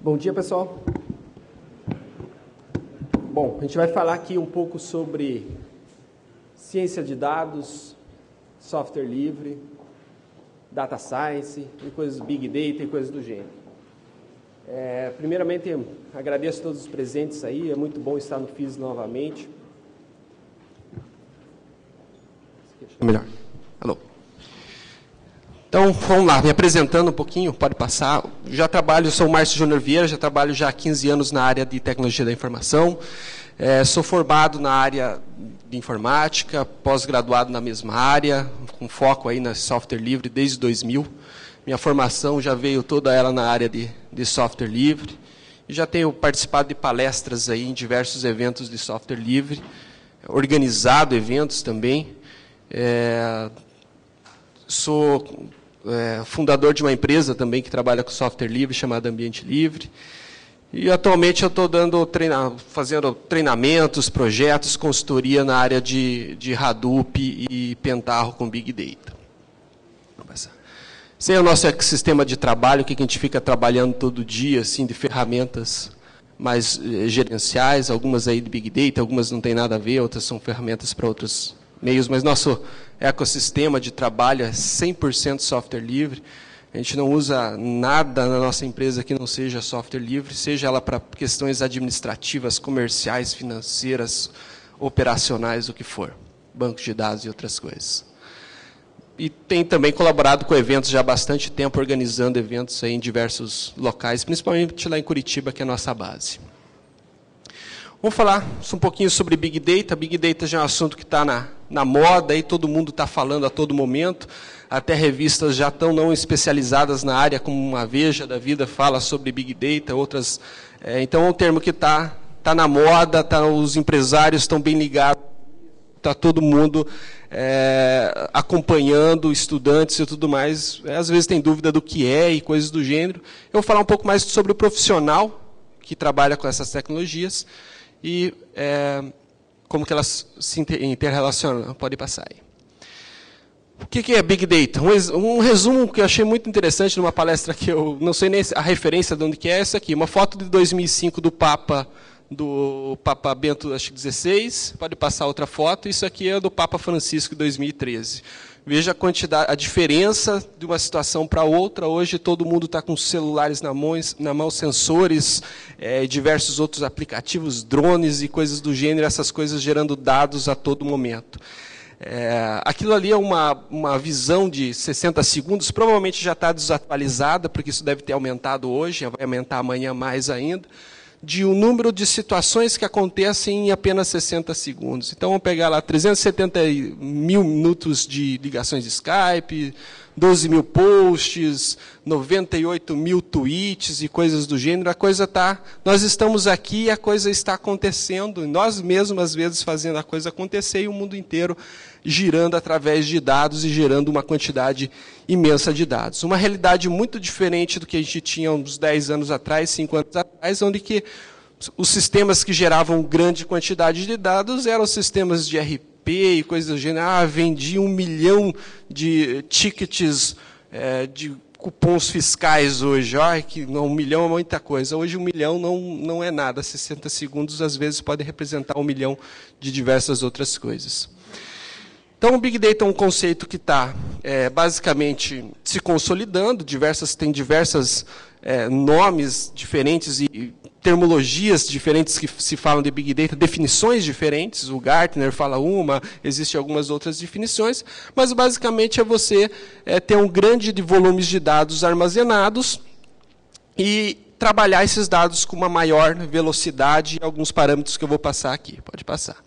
Bom dia, pessoal. Bom, a gente vai falar aqui um pouco sobre ciência de dados, software livre, data science, e coisas big data e coisas do gênero. Primeiramente, agradeço a todos os presentes aí, é muito bom estar no FIS novamente. Melhor. Alô. Então, vamos lá, me apresentando um pouquinho, pode passar. Sou o Márcio Júnior Vieira, já trabalho já há 15 anos na área de tecnologia da informação. Sou formado na área de informática, pós-graduado na mesma área, com foco aí na software livre desde 2000. Minha formação já veio toda ela na área de software livre. E já tenho participado de palestras aí em diversos eventos de software livre, organizado eventos também. Sou fundador de uma empresa também que trabalha com software livre, chamada Ambiente Livre. E atualmente eu estou fazendo treinamentos, projetos, consultoria na área de Hadoop e Pentaho com Big Data. Esse é o nosso ecossistema de trabalho, que a gente fica trabalhando todo dia, assim, de ferramentas mais gerenciais, algumas aí de Big Data, algumas não tem nada a ver, outras são ferramentas para outros meios, mas nosso ecossistema de trabalho é 100% software livre. A gente não usa nada na nossa empresa que não seja software livre, seja ela para questões administrativas, comerciais, financeiras, operacionais, o que for. Bancos de dados e outras coisas. E tem também colaborado com eventos já há bastante tempo, organizando eventos aí em diversos locais, principalmente lá em Curitiba, que é a nossa base. Vamos falar um pouquinho sobre Big Data. Big Data já é um assunto que está na moda, e todo mundo está falando a todo momento. Até revistas já estão não especializadas na área, como uma Veja da vida fala sobre Big Data, outras. Então é um termo que está na moda, os empresários estão bem ligados, está todo mundo acompanhando, estudantes e tudo mais. Às vezes tem dúvida do que é e coisas do gênero. Eu vou falar um pouco mais sobre o profissional que trabalha com essas tecnologias e como que elas se interrelacionam. Pode passar aí. O que é Big Data? Um resumo que eu achei muito interessante numa palestra que eu não sei nem a referência de onde que é essa aqui. Uma foto de 2005 do Papa Bento, acho que 16. Pode passar outra foto. Isso aqui é do Papa Francisco, de 2013. Veja a quantidade, a diferença de uma situação para outra. Hoje todo mundo está com celulares na mão, sensores, diversos outros aplicativos, drones e coisas do gênero, essas coisas gerando dados a todo momento. Aquilo ali é uma visão de 60 segundos, provavelmente já está desatualizada, porque isso deve ter aumentado hoje, vai aumentar amanhã mais ainda, de um número de situações que acontecem em apenas 60 segundos. Então, vamos pegar lá 370 mil minutos de ligações de Skype, 12 mil posts, 98 mil tweets e coisas do gênero. A coisa está... Nós estamos aqui e a coisa está acontecendo. Nós mesmos, às vezes, fazendo a coisa acontecer e o mundo inteiro girando através de dados e gerando uma quantidade imensa de dados. Uma realidade muito diferente do que a gente tinha uns 10 anos atrás, 5 anos atrás, onde que os sistemas que geravam grande quantidade de dados eram sistemas de RP e coisas do gênero. Vendi 1 milhão de tickets de cupons fiscais hoje. Que 1 milhão é muita coisa. Hoje 1 milhão não é nada. 60 segundos, às vezes, pode representar 1 milhão de diversas outras coisas. Então, o Big Data é um conceito que está, basicamente, se consolidando. Tem diversos nomes diferentes e terminologias diferentes que se falam de Big Data, definições diferentes. O Gartner fala uma, existem algumas outras definições, mas, basicamente, é você ter um grande volume de dados armazenados e trabalhar esses dados com uma maior velocidade e alguns parâmetros que eu vou passar aqui. Pode passar.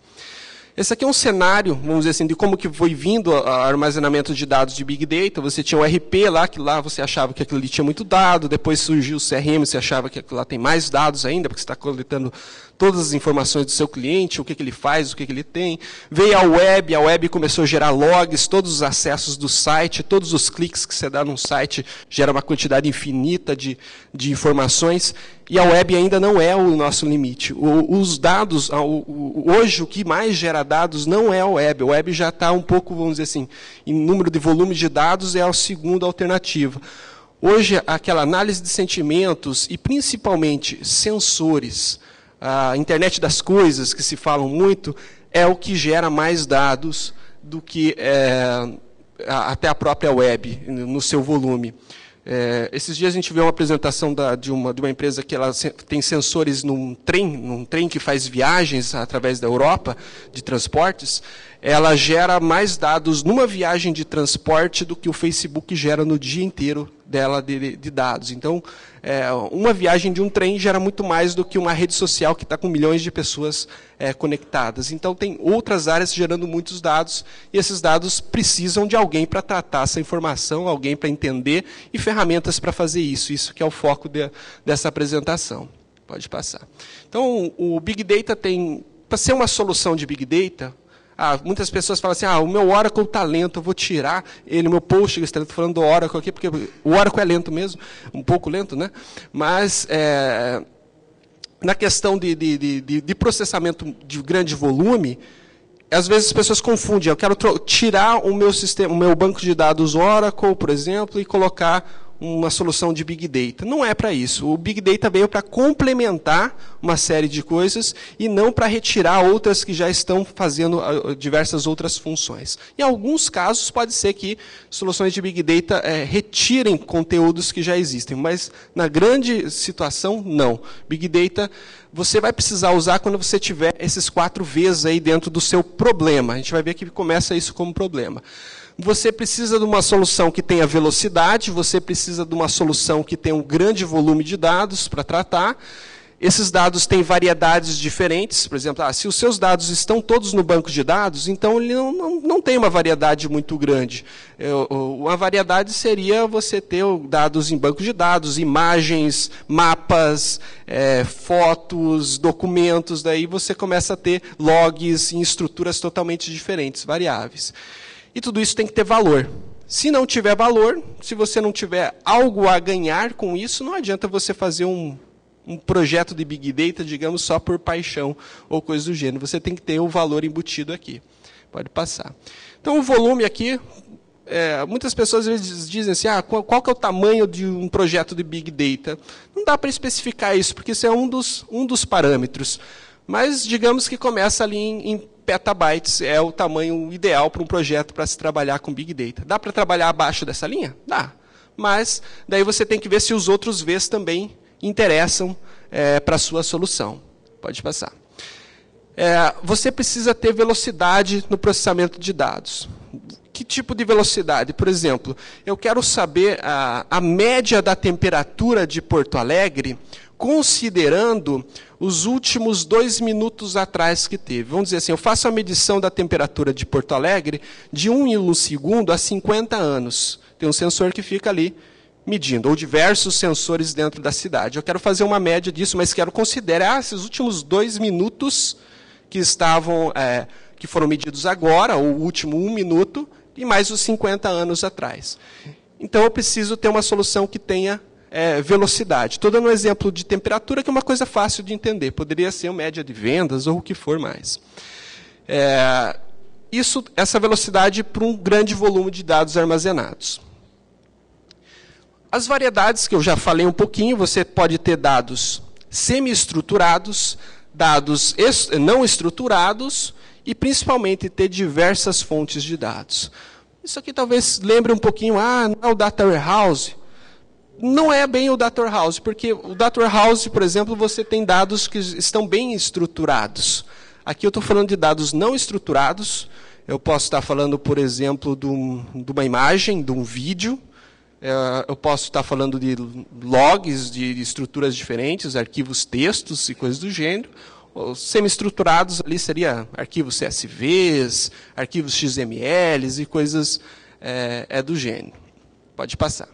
Esse aqui é um cenário, vamos dizer assim, de como que foi vindo o armazenamento de dados de Big Data. Você tinha o RP lá, que lá você achava que aquilo ali tinha muito dado, depois surgiu o CRM, você achava que aquilo lá tem mais dados ainda, porque você está coletando todas as informações do seu cliente, o que ele faz, o que ele tem. Veio a web começou a gerar logs, todos os acessos do site, todos os cliques que você dá num site gera uma quantidade infinita de informações. E a web ainda não é o nosso limite. Os dados, hoje o que mais gera dados não é a web. A web já está um pouco, vamos dizer assim, em número de volumes de dados é a segunda alternativa. Hoje, aquela análise de sentimentos e, principalmente, sensores, a internet das coisas, que se falam muito, é o que gera mais dados do que até a própria web, no seu volume. Esses dias a gente viu uma apresentação de uma empresa que ela tem sensores num trem que faz viagens através da Europa, de transportes. Ela gera mais dados numa viagem de transporte do que o Facebook gera no dia inteiro dela de dados. Então, uma viagem de um trem gera muito mais do que uma rede social que está com milhões de pessoas conectadas. Então, tem outras áreas gerando muitos dados, e esses dados precisam de alguém para tratar essa informação, alguém para entender, e ferramentas para fazer isso. Isso que é o foco dessa apresentação. Pode passar. Então, o Big Data tem... Para ser uma solução de Big Data... muitas pessoas falam assim, o meu Oracle está lento, eu vou tirar ele, meu Postgres está lento. Estou falando do Oracle aqui, porque o Oracle é lento mesmo, um pouco lento, né? Mas, na questão de processamento de grande volume, às vezes as pessoas confundem. Eu quero tirar o meu banco de dados Oracle, por exemplo, e colocar uma solução de Big Data. Não é para isso. O Big Data veio para complementar uma série de coisas e não para retirar outras que já estão fazendo diversas outras funções. Em alguns casos, pode ser que soluções de Big Data retirem conteúdos que já existem, mas na grande situação, não. Big Data você vai precisar usar quando você tiver esses 4 Vs aí dentro do seu problema. A gente vai ver que começa isso como problema. Você precisa de uma solução que tenha velocidade, você precisa de uma solução que tenha um grande volume de dados para tratar. Esses dados têm variedades diferentes. Por exemplo, se os seus dados estão todos no banco de dados, então ele não tem uma variedade muito grande. Uma variedade seria você ter dados em banco de dados, imagens, mapas, fotos, documentos. Daí você começa a ter logs em estruturas totalmente diferentes, variáveis. E tudo isso tem que ter valor. Se não tiver valor, se você não tiver algo a ganhar com isso, não adianta você fazer um projeto de Big Data, digamos, só por paixão ou coisa do gênero. Você tem que ter o valor embutido aqui. Pode passar. Então, o volume aqui, muitas pessoas às vezes dizem assim, qual que é o tamanho de um projeto de Big Data? Não dá para especificar isso, porque isso é um dos parâmetros. Mas, digamos que começa ali em petabytes, é o tamanho ideal para um projeto para se trabalhar com Big Data. Dá para trabalhar abaixo dessa linha? Dá. Mas, daí você tem que ver se os outros Vs também interessam para a sua solução. Pode passar. Você precisa ter velocidade no processamento de dados. Que tipo de velocidade? Por exemplo, eu quero saber a média da temperatura de Porto Alegre, considerando os últimos 2 minutos atrás que teve. Vamos dizer assim, eu faço a medição da temperatura de Porto Alegre de 1 segundo a 50 anos. Tem um sensor que fica ali medindo, ou diversos sensores dentro da cidade. Eu quero fazer uma média disso, mas quero considerar esses últimos 2 minutos que que foram medidos agora, ou o último 1 minuto, e mais os 50 anos atrás. Então, eu preciso ter uma solução que tenha velocidade. Estou dando um exemplo de temperatura, que é uma coisa fácil de entender. Poderia ser uma média de vendas ou o que for mais. Essa velocidade para um grande volume de dados armazenados. As variedades, que eu já falei um pouquinho, você pode ter dados semi-estruturados, dados não estruturados e, principalmente, ter diversas fontes de dados. Isso aqui talvez lembre um pouquinho, não é o Data Warehouse. Não é bem o Data Warehouse, porque o Data Warehouse, por exemplo, você tem dados que estão bem estruturados. Aqui eu estou falando de dados não estruturados. Eu posso estar falando, por exemplo, de uma imagem, de um vídeo. Eu posso estar falando de logs, de estruturas diferentes, arquivos textos e coisas do gênero. Os semi-estruturados ali seria arquivos CSVs, arquivos XMLs e coisas do gênero. Pode passar.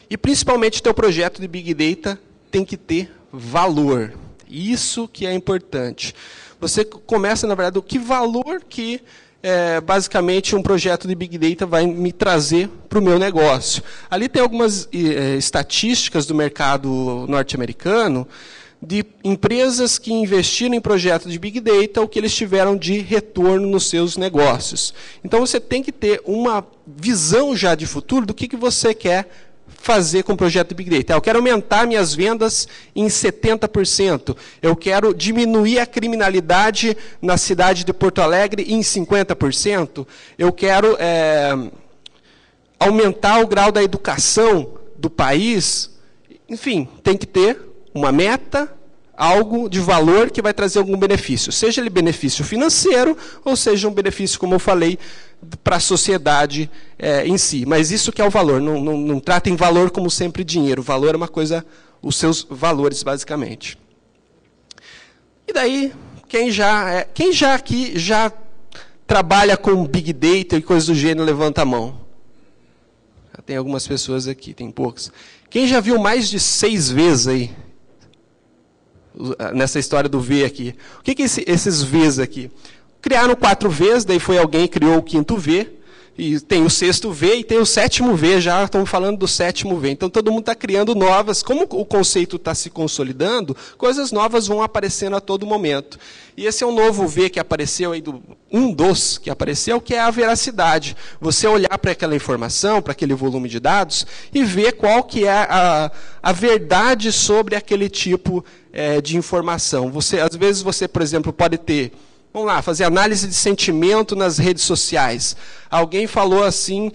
E, principalmente, o teu projeto de Big Data tem que ter valor. Isso que é importante. Você começa, na verdade, que valor que, basicamente, um projeto de Big Data vai me trazer para o meu negócio. Ali tem algumas estatísticas do mercado norte-americano de empresas que investiram em projetos de Big Data, o que eles tiveram de retorno nos seus negócios. Então, você tem que ter uma visão já de futuro do que você quer fazer com o projeto de Big Data? Eu quero aumentar minhas vendas em 70%. Eu quero diminuir a criminalidade na cidade de Porto Alegre em 50%. Eu quero aumentar o grau da educação do país. Enfim, tem que ter uma meta, algo de valor que vai trazer algum benefício. Seja ele benefício financeiro, ou seja um benefício, como eu falei, para a sociedade em si. Mas isso que é o valor. Não tratem valor como sempre dinheiro. O valor é uma coisa, os seus valores, basicamente. E daí, quem já aqui já trabalha com Big Data e coisas do gênero, levanta a mão. Já tem algumas pessoas aqui, tem poucas. Quem já viu mais de 6 vezes aí? Nessa história do V aqui. O que é esses Vs aqui? Criaram 4 Vs, daí foi alguém que criou o 5º V, e tem o 6º V e tem o 7º V, já estamos falando do 7º V. Então todo mundo está criando novas, como o conceito está se consolidando, coisas novas vão aparecendo a todo momento. E esse é um novo V que apareceu aí, um dos que apareceu, que é a veracidade. Você olhar para aquela informação, para aquele volume de dados, e ver qual que é a verdade sobre aquele tipo de informação. Às vezes você, por exemplo, pode ter... Vamos lá, fazer análise de sentimento nas redes sociais. Alguém falou assim,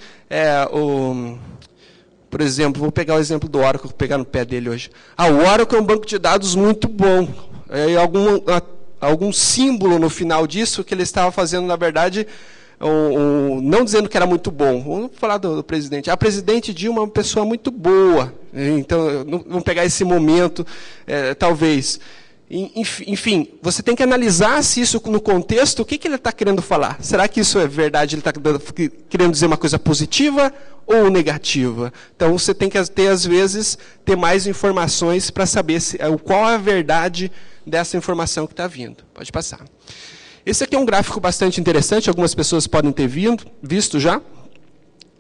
por exemplo, vou pegar o exemplo do Oracle, vou pegar no pé dele hoje. O Oracle é um banco de dados muito bom. Algum símbolo no final disso que ele estava fazendo, na verdade, não dizendo que era muito bom. Vamos falar do presidente. A presidente Dilma é uma pessoa muito boa. Então, vamos pegar esse momento, talvez... Enfim, você tem que analisar se isso no contexto, o que ele está querendo falar. Será que isso é verdade, ele está querendo dizer uma coisa positiva ou negativa? Então, você tem que, às vezes, ter mais informações para saber qual é a verdade dessa informação que está vindo. Pode passar. Esse aqui é um gráfico bastante interessante, algumas pessoas podem ter visto já,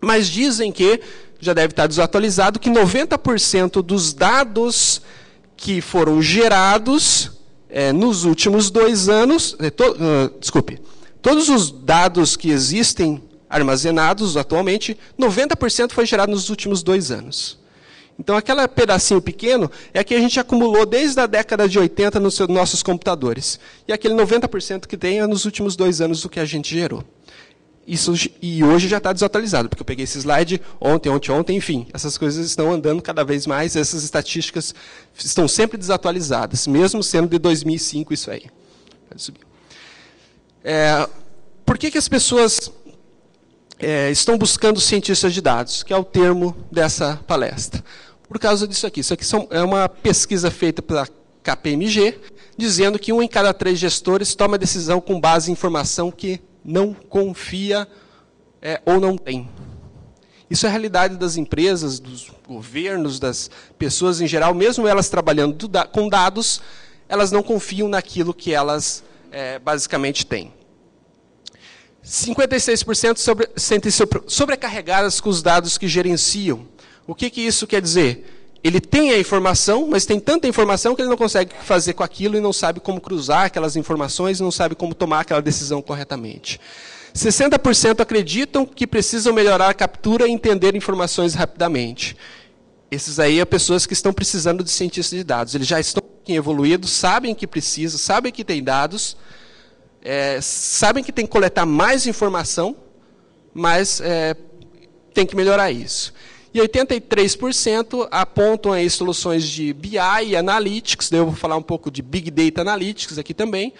mas dizem que, já deve estar desatualizado, que 90% dos dados que foram gerados nos últimos 2 anos, todos os dados que existem armazenados atualmente, 90% foi gerado nos últimos 2 anos. Então, aquele pedacinho pequeno é que a gente acumulou desde a década de 80 nos nossos computadores. E aquele 90% que tem é nos últimos 2 anos do que a gente gerou. E hoje já está desatualizado, porque eu peguei esse slide ontem, enfim. Essas coisas estão andando cada vez mais, essas estatísticas estão sempre desatualizadas, mesmo sendo de 2005 isso aí. Pode subir. Por que as pessoas estão buscando cientistas de dados, que é o termo dessa palestra? Por causa disso aqui. Isso aqui é uma pesquisa feita pela KPMG, dizendo que 1 em cada 3 gestores toma decisão com base em informação que não confia ou não tem. Isso é a realidade das empresas, dos governos, das pessoas em geral. Mesmo elas trabalhando com dados, elas não confiam naquilo que elas basicamente têm. 56% sentem sobrecarregadas com os dados que gerenciam. O que isso quer dizer? Ele tem a informação, mas tem tanta informação que ele não consegue fazer com aquilo e não sabe como cruzar aquelas informações, não sabe como tomar aquela decisão corretamente. 60% acreditam que precisam melhorar a captura e entender informações rapidamente. Esses aí são pessoas que estão precisando de cientistas de dados. Eles já estão evoluídos, sabem que precisam, sabem que tem dados, sabem que tem que coletar mais informação, mas tem que melhorar isso. E 83% apontam aí soluções de BI e Analytics, daí eu vou falar um pouco de Big Data Analytics aqui também,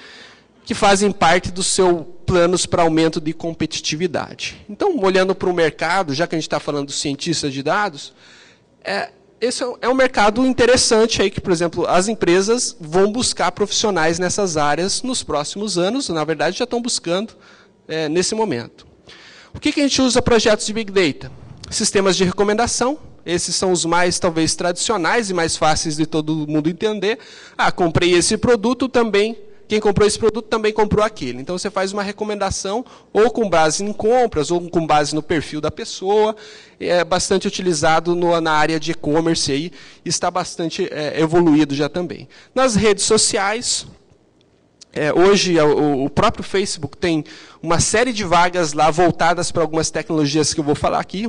que fazem parte dos seus planos para aumento de competitividade. Então, olhando para o mercado, já que a gente está falando dos cientistas de dados, esse é um mercado interessante aí que, por exemplo, as empresas vão buscar profissionais nessas áreas nos próximos anos, na verdade já estão buscando nesse momento. O que a gente usa projetos de Big Data? Sistemas de recomendação, esses são os mais, talvez, tradicionais e mais fáceis de todo mundo entender. Comprei esse produto também, quem comprou esse produto também comprou aquele. Então, você faz uma recomendação, ou com base em compras, ou com base no perfil da pessoa. É bastante utilizado na área de e-commerce, aí, está bastante evoluído já também. Nas redes sociais, Hoje, o próprio Facebook tem uma série de vagas lá voltadas para algumas tecnologias que eu vou falar aqui.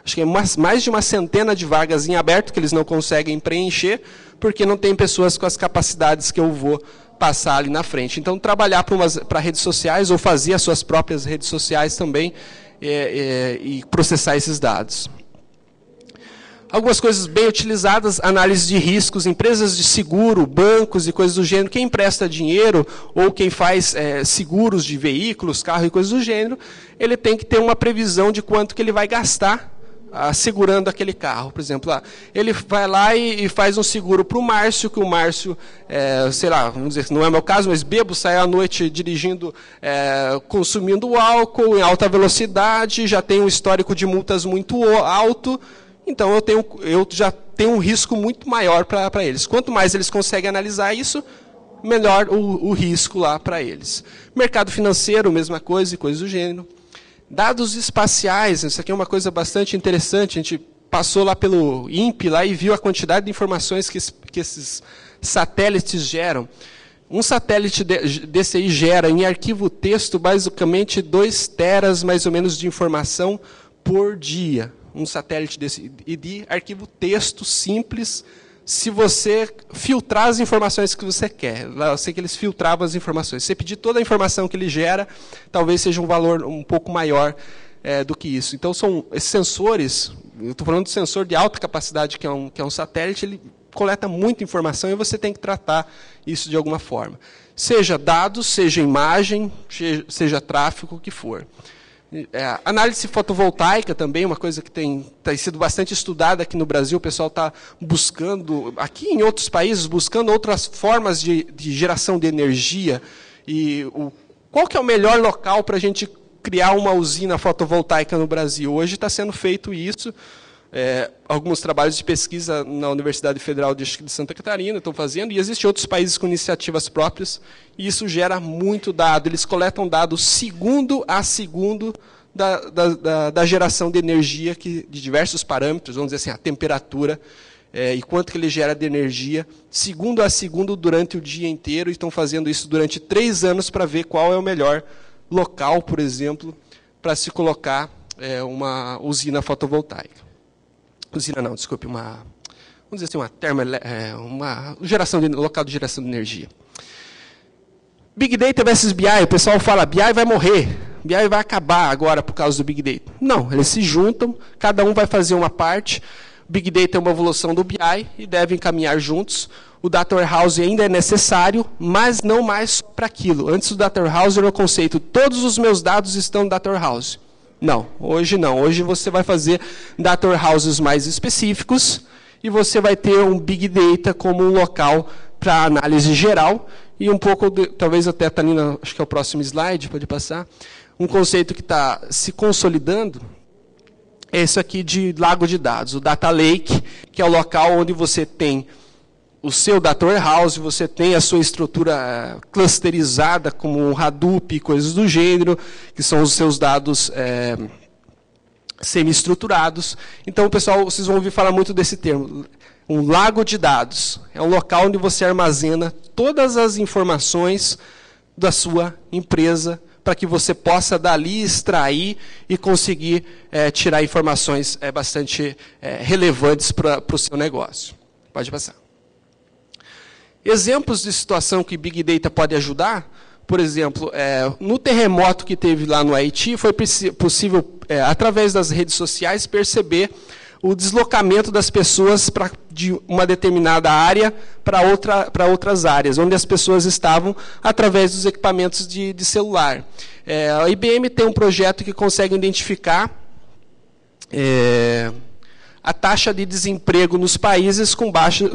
Acho que é mais de uma centena de vagas em aberto que eles não conseguem preencher, porque não tem pessoas com as capacidades que eu vou passar ali na frente. Então, trabalhar para redes sociais ou fazer as suas próprias redes sociais também e processar esses dados. Algumas coisas bem utilizadas, análise de riscos, empresas de seguro, bancos e coisas do gênero. Quem empresta dinheiro ou quem faz seguros de veículos, carro e coisas do gênero, ele tem que ter uma previsão de quanto que ele vai gastar segurando aquele carro. Por exemplo, ele vai lá e faz um seguro para o Márcio, que o Márcio, sei lá, vamos dizer, não é o meu caso, mas bebo, sai à noite dirigindo, consumindo álcool em alta velocidade, já tem um histórico de multas muito alto. Então, eu já tenho um risco muito maior para eles. Quanto mais eles conseguem analisar isso, melhor o risco lá para eles. Mercado financeiro, mesma coisa e coisas do gênero. Dados espaciais, isso aqui é uma coisa bastante interessante. A gente passou lá pelo INPE lá e viu a quantidade de informações que esses satélites geram. Um satélite desse aí gera, em arquivo texto, basicamente 2 teras, mais ou menos, de informação por dia. Um satélite desse, e de arquivo texto simples, se você filtrar as informações que você quer. Lá eu sei que eles filtravam as informações. Se você pedir toda a informação que ele gera, talvez seja um valor um pouco maior do que isso. Então, são esses sensores, eu estou falando de sensor de alta capacidade, que é um satélite, ele coleta muita informação e você tem que tratar isso de alguma forma. Seja dados, seja imagem, seja tráfego, o que for. Análise fotovoltaica também, uma coisa que tem sido bastante estudada aqui no Brasil. O pessoal está buscando, aqui em outros países, buscando outras formas de geração de energia. E qual que é o melhor local para a gente criar uma usina fotovoltaica no Brasil? Hoje está sendo feito isso. Alguns trabalhos de pesquisa na Universidade Federal de Santa Catarina estão fazendo, e existem outros países com iniciativas próprias, e isso gera muito dado. Eles coletam dados segundo a segundo da geração de energia, de diversos parâmetros, vamos dizer assim, a temperatura, e quanto que ele gera de energia, segundo a segundo durante o dia inteiro, e estão fazendo isso durante 3 anos para ver qual é o melhor local, por exemplo, para se colocar uma usina fotovoltaica. Usina não, desculpe, vamos dizer assim, uma local de geração de energia. Big Data versus BI, o pessoal fala, BI vai morrer, BI vai acabar agora por causa do Big Data. Não, eles se juntam, cada um vai fazer uma parte. Big Data é uma evolução do BI e devem caminhar juntos. O Data Warehouse ainda é necessário, mas não mais para aquilo. Antes do Data Warehouse era o conceito, todos os meus dados estão no Data Warehouse. Não. Hoje você vai fazer data warehouses mais específicos e você vai ter um Big Data como um local para análise geral e um pouco, talvez até está ali, acho que é o próximo slide, pode passar, um conceito que está se consolidando, é isso aqui de lago de dados, o Data Lake, que é o local onde você tem o seu Data Warehouse, você tem a sua estrutura clusterizada, como um Hadoop e coisas do gênero, que são os seus dados semi-estruturados. Então, pessoal, vocês vão ouvir falar muito desse termo. Um lago de dados. É um local onde você armazena todas as informações da sua empresa, para que você possa dali extrair e conseguir tirar informações bastante relevantes para o seu negócio. Pode passar. Exemplos de situação que Big Data pode ajudar, por exemplo, no terremoto que teve lá no Haiti, foi possível, através das redes sociais, perceber o deslocamento das pessoas de uma determinada área para outras áreas, onde as pessoas estavam através dos equipamentos de celular. A IBM tem um projeto que consegue identificar a taxa de desemprego nos países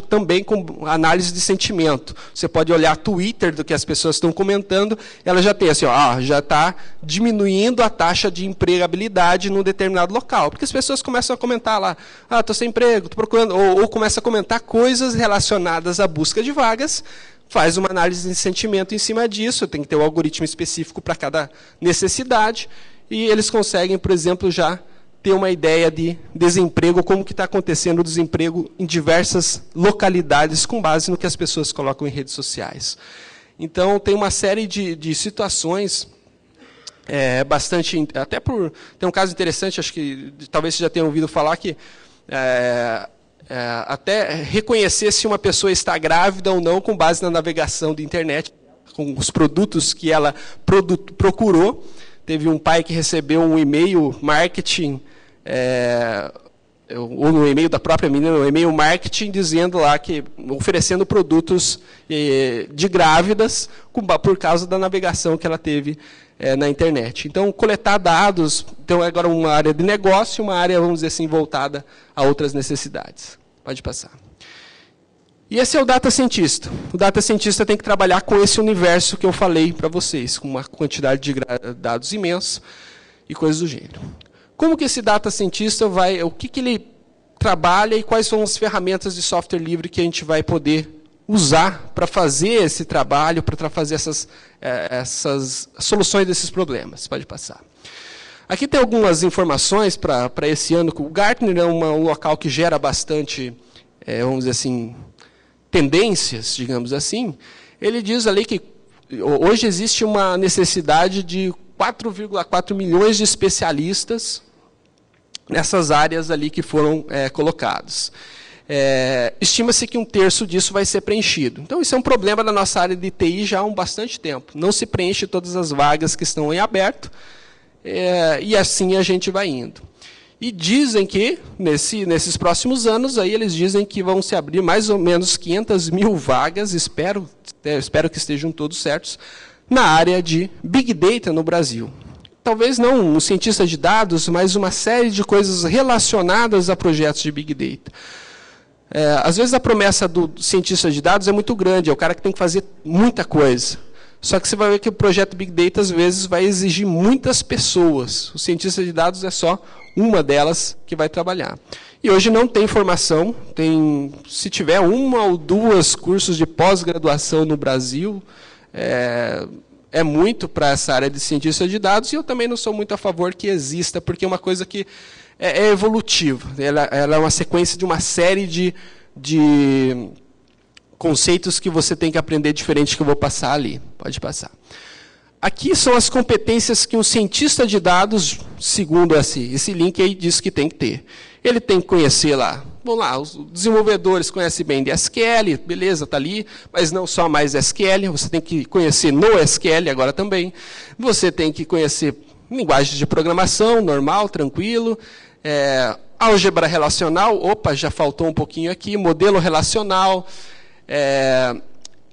também com análise de sentimento. Você pode olhar Twitter do que as pessoas estão comentando, ela já tem assim, já está diminuindo a taxa de empregabilidade num determinado local. Porque as pessoas começam a comentar lá, estou sem emprego, estou procurando, ou começa a comentar coisas relacionadas à busca de vagas, faz uma análise de sentimento em cima disso, tem que ter um algoritmo específico para cada necessidade, e eles conseguem, por exemplo, já ter uma ideia de desemprego, como que está acontecendo o desemprego em diversas localidades, com base no que as pessoas colocam em redes sociais. Então, tem uma série de situações bastante... Tem um caso interessante, acho que talvez vocês já tenham ouvido falar, que até reconhecer se uma pessoa está grávida ou não com base na navegação de internet, com os produtos que ela procurou. Teve um pai que recebeu um e-mail marketing, ou no e-mail da própria menina, um e-mail marketing dizendo lá que oferecendo produtos de grávidas por causa da navegação que ela teve na internet. Então, coletar dados, então agora uma área de negócio, uma área, vamos dizer assim, voltada a outras necessidades. Pode passar. E esse é o data cientista. O data cientista tem que trabalhar com esse universo que eu falei para vocês, com uma quantidade de dados imensa e coisas do gênero. Como que esse data cientista vai, o que ele trabalha e quais são as ferramentas de software livre que a gente vai poder usar para fazer esse trabalho, para fazer essas soluções desses problemas. Pode passar. Aqui tem algumas informações para esse ano. O Gartner é um local que gera bastante, vamos dizer assim, tendências, digamos assim. Ele diz ali que hoje existe uma necessidade de 4,4 milhões de especialistas nessas áreas ali que foram colocados. Estima-se que 1/3 disso vai ser preenchido. Então, isso é um problema da nossa área de TI já há bastante tempo. Não se preenche todas as vagas que estão em aberto, e assim a gente vai indo. E dizem que, nesses próximos anos, aí eles dizem que vão se abrir mais ou menos 500 mil vagas, espero que estejam todos certos, na área de Big Data no Brasil. Talvez não um cientista de dados, mas uma série de coisas relacionadas a projetos de Big Data. Às vezes a promessa do cientista de dados é muito grande, é o cara que tem que fazer muita coisa. Só que você vai ver que o projeto Big Data, às vezes, vai exigir muitas pessoas. O cientista de dados é só uma delas que vai trabalhar. E hoje não tem formação, se tiver 1 ou 2 cursos de pós-graduação no Brasil, é muito para essa área de cientista de dados, e eu também não sou muito a favor que exista, porque é uma coisa que é evolutiva. Ela é uma sequência de uma série de conceitos que você tem que aprender diferente que eu vou passar ali. Pode passar. Aqui são as competências que um cientista de dados, segundo esse link aí, diz que tem que ter. Ele tem que conhecer lá, vamos lá, os desenvolvedores conhecem bem de SQL, beleza, está ali, mas não só mais SQL, você tem que conhecer no SQL agora também. Você tem que conhecer linguagens de programação, normal, tranquilo, álgebra relacional, já faltou um pouquinho aqui, modelo relacional,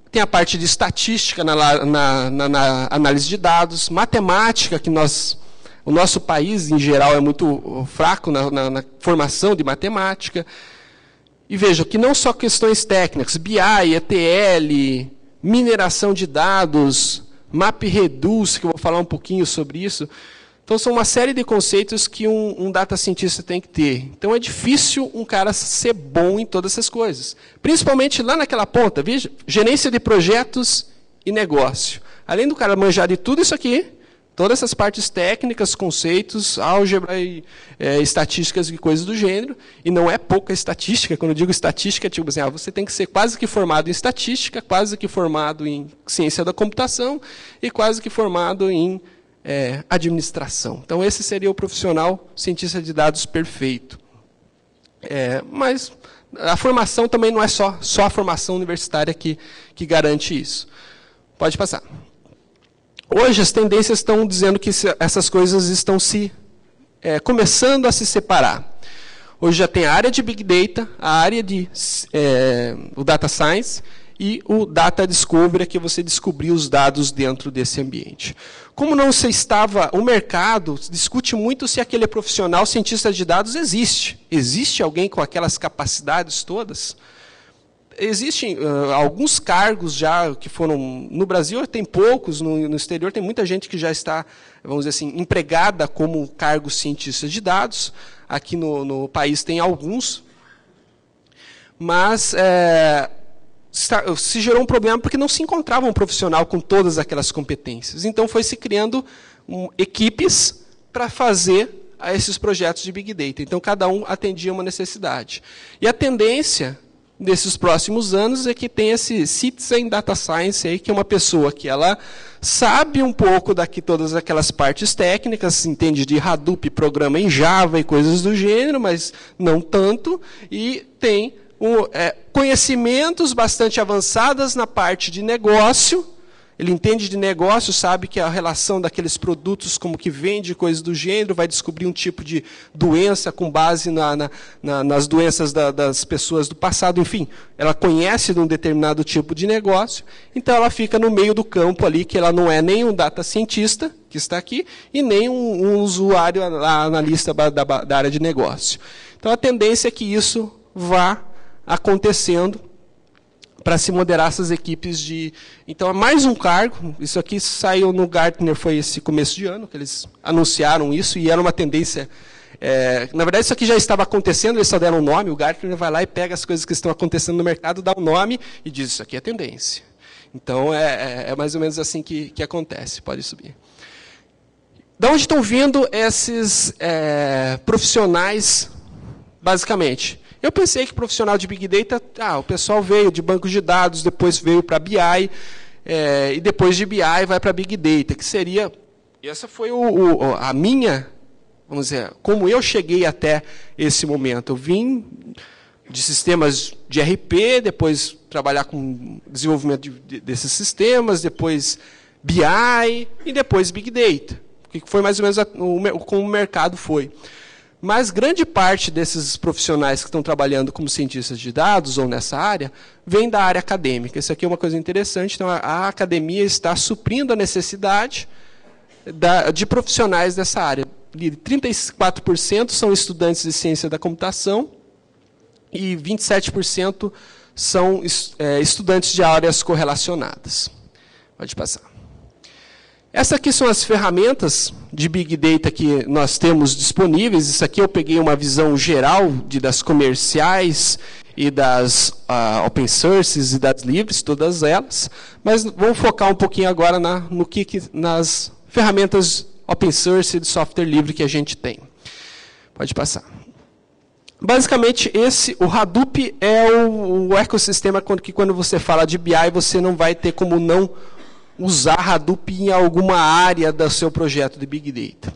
tem a parte de estatística na análise de dados, matemática, que o nosso país, em geral, é muito fraco na formação de matemática. E veja, que não só questões técnicas, BI, ETL, mineração de dados, MapReduce, que eu vou falar um pouquinho sobre isso. Então, são uma série de conceitos que um data cientista tem que ter. Então, é difícil um cara ser bom em todas essas coisas. Principalmente lá naquela ponta, veja, gerência de projetos e negócio. Além do cara manjar de tudo isso aqui, todas essas partes técnicas, conceitos, álgebra e estatísticas e coisas do gênero, e não é pouca estatística. Quando eu digo estatística, tipo assim, você tem que ser quase que formado em estatística, quase que formado em ciência da computação e quase que formado em administração. Então, esse seria o profissional cientista de dados perfeito. Mas a formação também não é só a formação universitária que garante isso. Pode passar. Hoje, as tendências estão dizendo que essas coisas estão começando a se separar. Hoje já tem a área de Big Data, a área o Data Science e o Data Discovery, que você descobrir os dados dentro desse ambiente. Como não se estava, o mercado discute muito se aquele profissional cientista de dados existe. Existe alguém com aquelas capacidades todas? Existem alguns cargos já que foram... No Brasil tem poucos, no exterior tem muita gente que já está, vamos dizer assim, empregada como cargo cientista de dados. Aqui no país tem alguns. Mas se gerou um problema porque não se encontrava um profissional com todas aquelas competências. Então, foi se criando equipes para fazer esses projetos de Big Data. Então, cada um atendia uma necessidade. E a tendência desses próximos anos é que tem esse Citizen Data Science, aí, que é uma pessoa que ela sabe um pouco daqui todas aquelas partes técnicas, entende de Hadoop, programa em Java e coisas do gênero, mas não tanto, e tem conhecimentos bastante avançados na parte de negócio. Ele entende de negócio, sabe que a relação daqueles produtos, como que vende, coisas do gênero, vai descobrir um tipo de doença com base nas doenças das pessoas do passado, enfim. Ela conhece de um determinado tipo de negócio, então ela fica no meio do campo ali, que ela não é nem um data cientista, que está aqui, e nem um usuário analista da área de negócio. Então a tendência é que isso vá acontecendo para se moderar essas equipes de... Então, é mais um cargo. Isso aqui saiu no Gartner, foi esse começo de ano, que eles anunciaram isso, e era uma tendência... na verdade, isso aqui já estava acontecendo, eles só deram um nome, o Gartner vai lá e pega as coisas que estão acontecendo no mercado, dá um nome e diz, isso aqui é tendência. Então, é mais ou menos assim que acontece. Pode subir. De onde estão vindo esses profissionais, basicamente? Eu pensei que profissional de Big Data, o pessoal veio de bancos de dados, depois veio para BI, e depois de BI vai para Big Data, que seria... Essa foi a minha, vamos dizer, como eu cheguei até esse momento. Eu vim de sistemas de RP, depois trabalhar com desenvolvimento desses sistemas, depois BI e depois Big Data, que foi mais ou menos como o mercado foi. Mas grande parte desses profissionais que estão trabalhando como cientistas de dados ou nessa área, vem da área acadêmica. Isso aqui é uma coisa interessante. Então, a academia está suprindo a necessidade de profissionais dessa área. 34% são estudantes de ciência da computação e 27% são estudantes de áreas correlacionadas. Pode passar. Essas aqui são as ferramentas de Big Data que nós temos disponíveis. Isso aqui eu peguei uma visão geral das comerciais e das open sources e das livres, todas elas. Mas vamos focar um pouquinho agora nas ferramentas open source e de software livre que a gente tem. Pode passar. Basicamente, o Hadoop é o ecossistema que quando você fala de BI, você não vai ter como não usar Hadoop em alguma área do seu projeto de Big Data.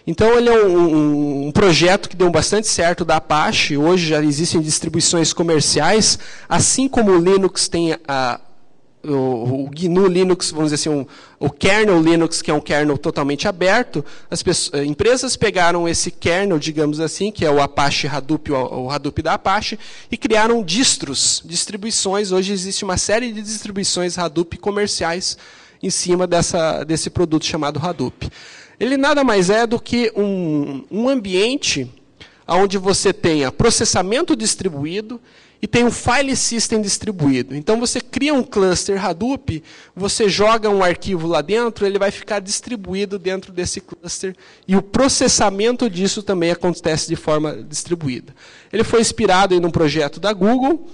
Então, ele é um projeto que deu bastante certo da Apache. Hoje já existem distribuições comerciais, assim como o Linux tem o GNU Linux, vamos dizer assim, o kernel Linux, que é um kernel totalmente aberto. As empresas pegaram esse kernel, digamos assim, que é o Apache Hadoop, o Hadoop da Apache, e criaram distribuições. Hoje existe uma série de distribuições Hadoop comerciais em cima desse produto chamado Hadoop. Ele nada mais é do que um ambiente onde você tenha processamento distribuído e tem um file system distribuído. Então, você cria um cluster Hadoop, você joga um arquivo lá dentro, ele vai ficar distribuído dentro desse cluster, e o processamento disso também acontece de forma distribuída. Ele foi inspirado em um projeto da Google.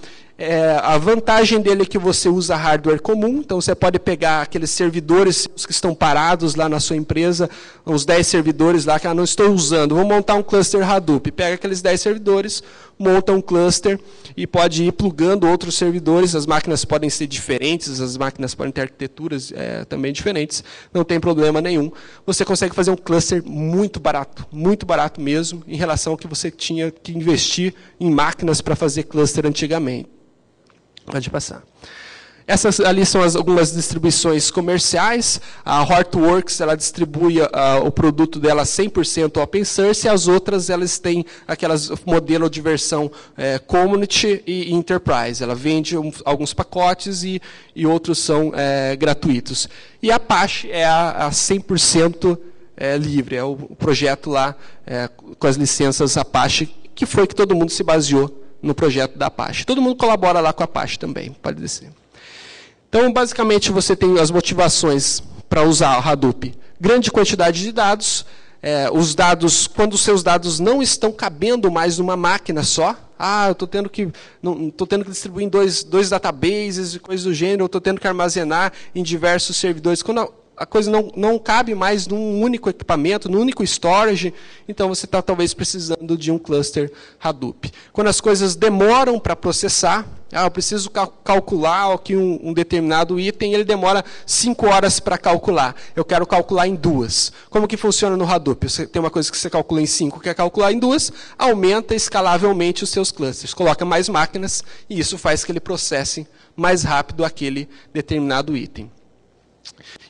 A vantagem dele é que você usa hardware comum, então você pode pegar aqueles servidores que estão parados lá na sua empresa, uns 10 servidores lá que não estou usando, vou montar um cluster Hadoop. Pega aqueles 10 servidores, monta um cluster e pode ir plugando outros servidores. As máquinas podem ser diferentes, as máquinas podem ter arquiteturas também diferentes, não tem problema nenhum. Você consegue fazer um cluster muito barato mesmo, em relação ao que você tinha que investir em máquinas para fazer cluster antigamente. Pode passar. Essas ali são algumas distribuições comerciais. A Hortonworks, ela distribui o produto dela 100% open source, e as outras elas têm aquelas modelo de versão Community e Enterprise. Ela vende alguns pacotes e outros são gratuitos. E a Apache é a 100% livre, é o projeto lá com as licenças Apache, que foi que todo mundo se baseou no projeto da Apache. Todo mundo colabora lá com a Apache também, pode descer. Então, basicamente, você tem as motivações para usar o Hadoop. Grande quantidade de dados. Os dados, quando os seus dados não estão cabendo mais numa máquina só. Eu estou tendo que distribuir em dois databases e coisas do gênero. Eu estou tendo que armazenar em diversos servidores. Quando a coisa não cabe mais num único equipamento, num único storage, então você está talvez precisando de um cluster Hadoop. Quando as coisas demoram para processar, Eu preciso calcular aqui um determinado item, ele demora 5 horas para calcular. Eu quero calcular em 2. Como que funciona no Hadoop? Você tem uma coisa que você calcula em 5, quer calcular em 2, aumenta escalavelmente os seus clusters. Coloca mais máquinas e isso faz que ele processe mais rápido aquele determinado item.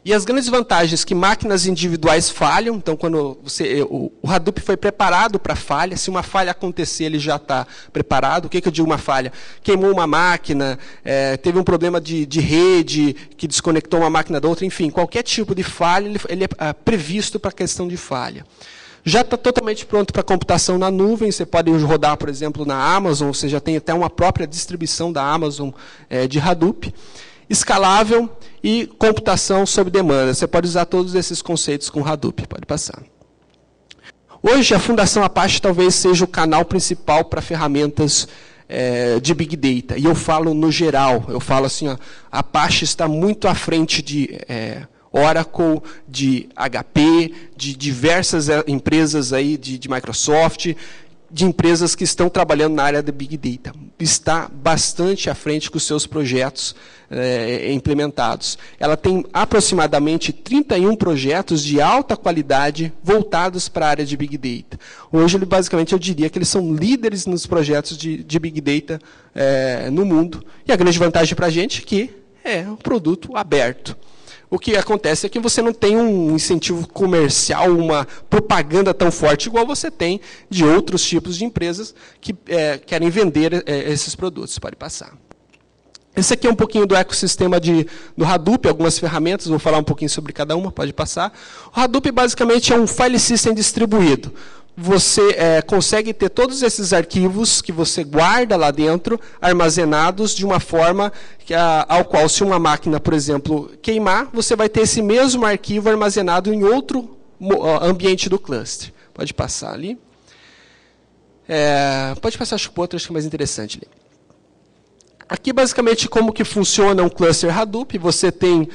E as grandes vantagens que máquinas individuais falham, então quando o Hadoop foi preparado para falha, se uma falha acontecer, ele já está preparado. O que eu digo uma falha? Queimou uma máquina, teve um problema de rede, que desconectou uma máquina da outra, enfim, qualquer tipo de falha, ele é previsto para a questão de falha. Já está totalmente pronto para computação na nuvem, você pode rodar, por exemplo, na Amazon, você já tem até uma própria distribuição da Amazon de Hadoop. Escalável e computação sob demanda. Você pode usar todos esses conceitos com Hadoop. Pode passar. Hoje, a Fundação Apache talvez seja o canal principal para ferramentas de Big Data. E eu falo no geral. Eu falo assim, ó, a Apache está muito à frente de Oracle, de HP, de diversas empresas aí de Microsoft, de empresas que estão trabalhando na área de Big Data. Está bastante à frente com os seus projetos implementados. Ela tem aproximadamente 31 projetos de alta qualidade voltados para a área de Big Data. Hoje, basicamente, eu diria que eles são líderes nos projetos de Big Data no mundo. E a grande vantagem para a gente é que é um produto aberto. O que acontece é que você não tem um incentivo comercial, uma propaganda tão forte igual você tem de outros tipos de empresas que querem vender esses produtos. Pode passar. Esse aqui é um pouquinho do ecossistema do Hadoop, algumas ferramentas, vou falar um pouquinho sobre cada uma, pode passar. O Hadoop basicamente é um file system distribuído. Você consegue ter todos esses arquivos que você guarda lá dentro, armazenados de uma forma ao qual, se uma máquina, por exemplo, queimar, você vai ter esse mesmo arquivo armazenado em outro ambiente do cluster. Pode passar ali. Pode passar para o outro, acho que é mais interessante ali. Aqui, basicamente, como que funciona um cluster Hadoop. Você tem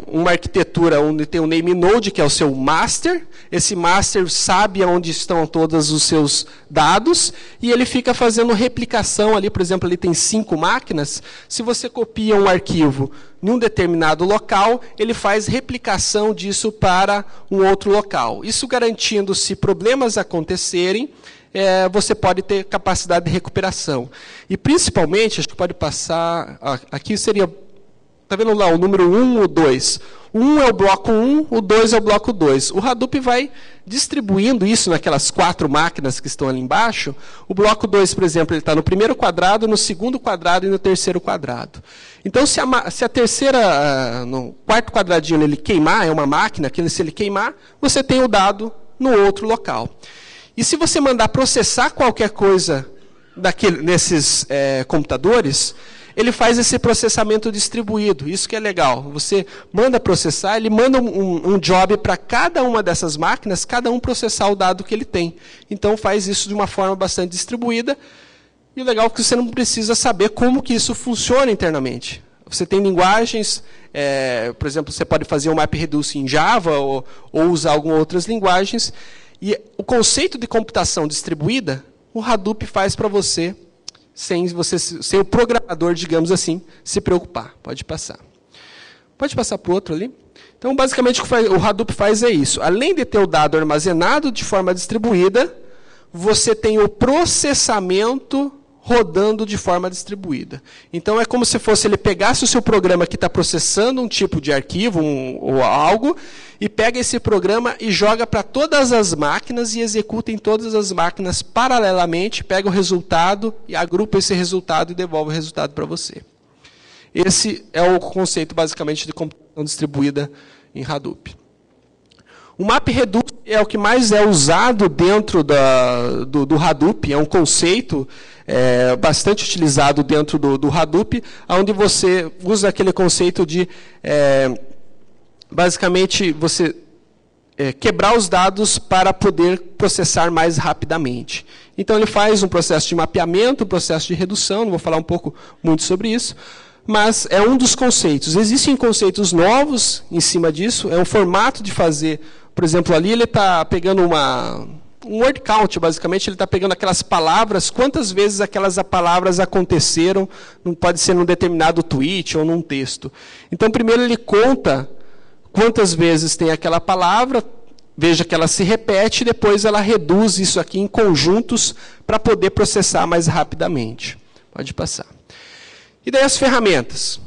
uma arquitetura onde tem um name node, que é o seu master. Esse master sabe onde estão todos os seus dados, e ele fica fazendo replicação ali. Por exemplo, ali tem 5 máquinas. Se você copia um arquivo em um determinado local, ele faz replicação disso para um outro local. Isso garantindo, se problemas acontecerem, você pode ter capacidade de recuperação. E, principalmente, acho que pode passar... Aqui seria... Está vendo lá o número 1 ou 2? O 1 é o bloco 1, o 2 é o bloco 2. O Hadoop vai distribuindo isso naquelas 4 máquinas que estão ali embaixo. O bloco 2, por exemplo, ele está no primeiro quadrado, no segundo quadrado e no terceiro quadrado. Então, se a terceira... no quarto quadradinho ele queimar, é uma máquina, que se ele queimar, você tem o dado no outro local. E se você mandar processar qualquer coisa nesses computadores, ele faz esse processamento distribuído. Isso que é legal. Você manda processar, ele manda um job para cada uma dessas máquinas, cada um processar o dado que ele tem. Então, faz isso de uma forma bastante distribuída. E o legal é que você não precisa saber como que isso funciona internamente. Você tem linguagens, por exemplo, você pode fazer um MapReduce em Java ou usar algumas outras linguagens. E o conceito de computação distribuída, o Hadoop faz para você, sem o programador, digamos assim, se preocupar. Pode passar. Pode passar para o outro ali. Então, basicamente, o que o Hadoop faz é isso. Além de ter o dado armazenado de forma distribuída, você tem o processamento rodando de forma distribuída. Então, é como se fosse ele pegasse o seu programa que está processando um tipo de arquivo ou algo, e pega esse programa e joga para todas as máquinas e executa em todas as máquinas paralelamente, pega o resultado e agrupa esse resultado e devolve o resultado para você. Esse é o conceito, basicamente, de computação distribuída em Hadoop. O MapReduce é o que mais é usado dentro do Hadoop, é um conceito bastante utilizado dentro do Hadoop, onde você usa aquele conceito de, basicamente, você quebrar os dados para poder processar mais rapidamente. Então, ele faz um processo de mapeamento, um processo de redução, não vou falar muito sobre isso, mas é um dos conceitos. Existem conceitos novos em cima disso, é um formato de fazer. Por exemplo, ali ele está pegando um word count, basicamente. Ele está pegando aquelas palavras, quantas vezes aquelas palavras aconteceram, não pode ser num determinado tweet ou num texto. Então, primeiro ele conta quantas vezes tem aquela palavra, veja que ela se repete, e depois ela reduz isso aqui em conjuntos para poder processar mais rapidamente. Pode passar. E daí as ferramentas.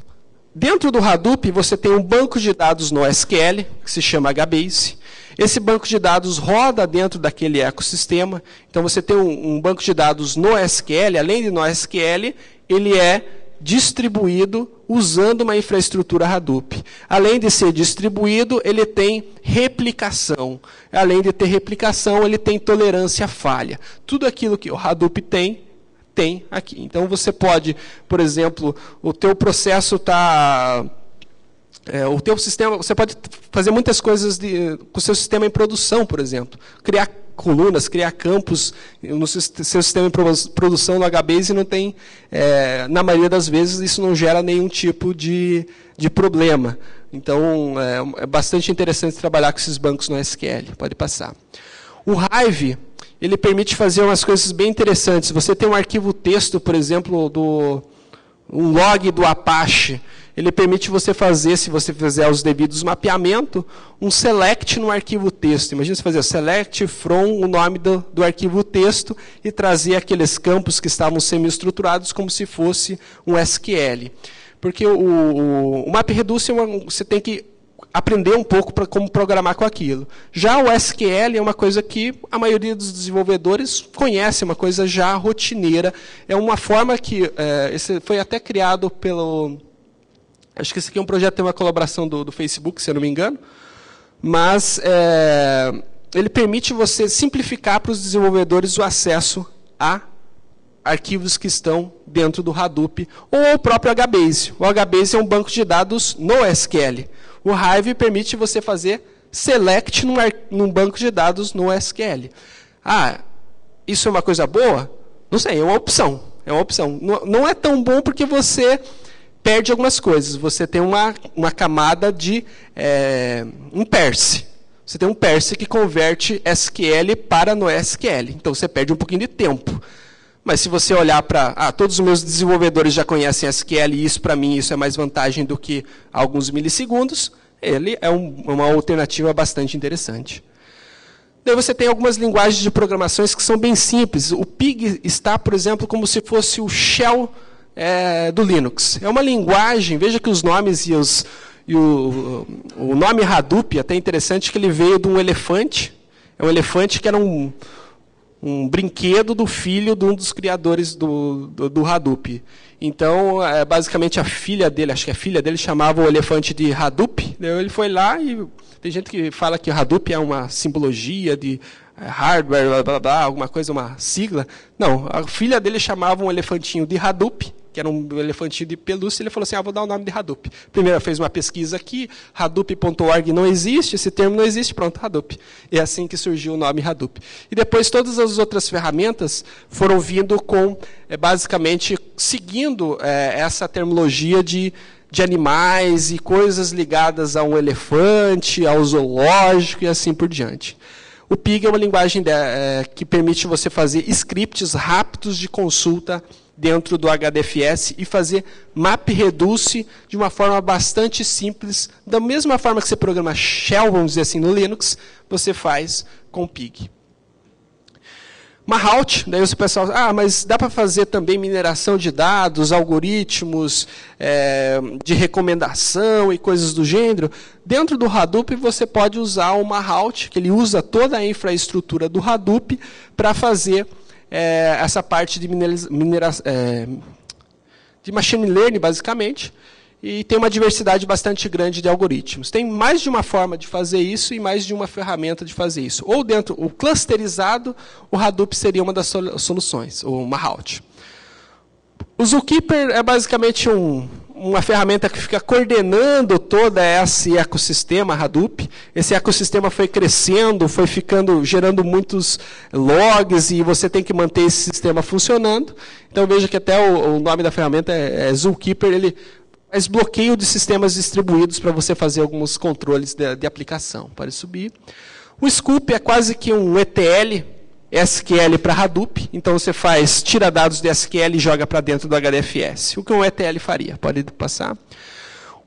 Dentro do Hadoop, você tem um banco de dados no SQL, que se chama HBase. Esse banco de dados roda dentro daquele ecossistema. Então, você tem um banco de dados no SQL, além de no SQL, ele é distribuído usando uma infraestrutura Hadoop. Além de ser distribuído, ele tem replicação. Além de ter replicação, ele tem tolerância à falha. Tudo aquilo que o Hadoop tem aqui. Então, você pode, por exemplo, o teu processo está... o teu sistema, você pode fazer muitas coisas com o seu sistema em produção, por exemplo. Criar colunas, criar campos no seu sistema em produção no HBase não tem, na maioria das vezes, isso não gera nenhum tipo de problema. Então, é bastante interessante trabalhar com esses bancos no SQL. Pode passar. O Hive, ele permite fazer umas coisas bem interessantes. Você tem um arquivo texto, por exemplo, um log do Apache. Ele permite você fazer, se você fizer os devidos mapeamentos, um select no arquivo texto. Imagina você fazer select from o nome do arquivo texto e trazer aqueles campos que estavam semi-estruturados como se fosse um SQL. Porque o MapReduce, você tem que aprender um pouco para como programar com aquilo. Já o SQL é uma coisa que a maioria dos desenvolvedores conhece, uma coisa já rotineira. É uma forma que esse foi até criado pelo... Acho que esse aqui é um projeto, tem uma colaboração do Facebook, se eu não me engano. Mas ele permite você simplificar para os desenvolvedores o acesso a arquivos que estão dentro do Hadoop ou o próprio HBase. O HBase é um banco de dados no SQL. O Hive permite você fazer select num banco de dados no SQL. Ah, isso é uma coisa boa? Não sei, é uma opção. É uma opção. Não é tão bom porque você perde algumas coisas. Você tem uma camada de um parse. Você tem um parse que converte SQL para NoSQL. Então, você perde um pouquinho de tempo. Mas se você olhar para... todos os meus desenvolvedores já conhecem SQL e isso, para mim, isso é mais vantagem do que alguns milissegundos, ele é uma alternativa bastante interessante. Daí você tem algumas linguagens de programações que são bem simples. O Pig está, por exemplo, como se fosse o shell do Linux. É uma linguagem, veja que os nomes o nome Hadoop, até interessante que ele veio de um elefante. É um elefante que era um brinquedo do filho de um dos criadores do Hadoop. Então, basicamente, a filha dele, acho que a filha dele chamava o elefante de Hadoop. Daí ele foi lá e tem gente que fala que o Hadoop é uma simbologia de hardware, blá, blá, blá, alguma coisa, uma sigla. Não, a filha dele chamava um elefantinho de Hadoop, que era um elefantinho de pelúcia, e ele falou assim, vou dar o nome de Hadoop. Primeiro fez uma pesquisa aqui, Hadoop.org não existe, esse termo não existe, pronto, Hadoop. É assim que surgiu o nome Hadoop. E depois todas as outras ferramentas foram vindo com, basicamente, seguindo essa terminologia de animais e coisas ligadas a um elefante, ao zoológico e assim por diante. O Pig é uma linguagem que permite você fazer scripts rápidos de consulta dentro do HDFS e fazer MapReduce de uma forma bastante simples. Da mesma forma que você programa shell, vamos dizer assim, no Linux, você faz com o Pig. Mahout, daí o pessoal, mas dá para fazer também mineração de dados, algoritmos de recomendação e coisas do gênero. Dentro do Hadoop você pode usar o Mahout, que ele usa toda a infraestrutura do Hadoop para fazer essa parte de machine learning, basicamente, e tem uma diversidade bastante grande de algoritmos. Tem mais de uma forma de fazer isso e mais de uma ferramenta de fazer isso. Ou dentro, o clusterizado, o Hadoop seria uma das soluções, o Mahout. O Zookeeper é basicamente uma ferramenta que fica coordenando todo esse ecossistema Hadoop. Esse ecossistema foi crescendo, foi gerando muitos logs e você tem que manter esse sistema funcionando. Então veja que até o nome da ferramenta é Zookeeper, ele faz bloqueio de sistemas distribuídos para você fazer alguns controles de aplicação. Pode subir. O Scoop é quase que um ETL SQL para Hadoop, então você tira dados de SQL e joga para dentro do HDFS, o que um ETL faria. Pode passar.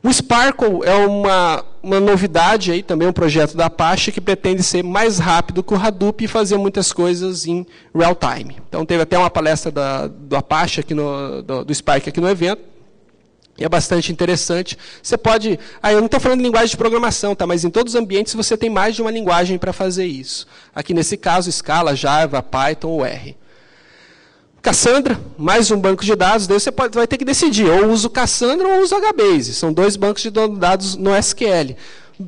O Sparkle é uma novidade, aí, também um projeto da Apache, que pretende ser mais rápido que o Hadoop e fazer muitas coisas em real time. Então, teve até uma palestra do Apache, do Spark aqui no evento, e é bastante interessante. Você pode... eu não estou falando de linguagem de programação, tá? Mas em todos os ambientes você tem mais de uma linguagem para fazer isso. Aqui nesse caso, Scala, Java, Python ou R. Cassandra, mais um banco de dados, daí você vai ter que decidir, ou usa o Cassandra ou usa o HBase. São 2 bancos de dados no SQL.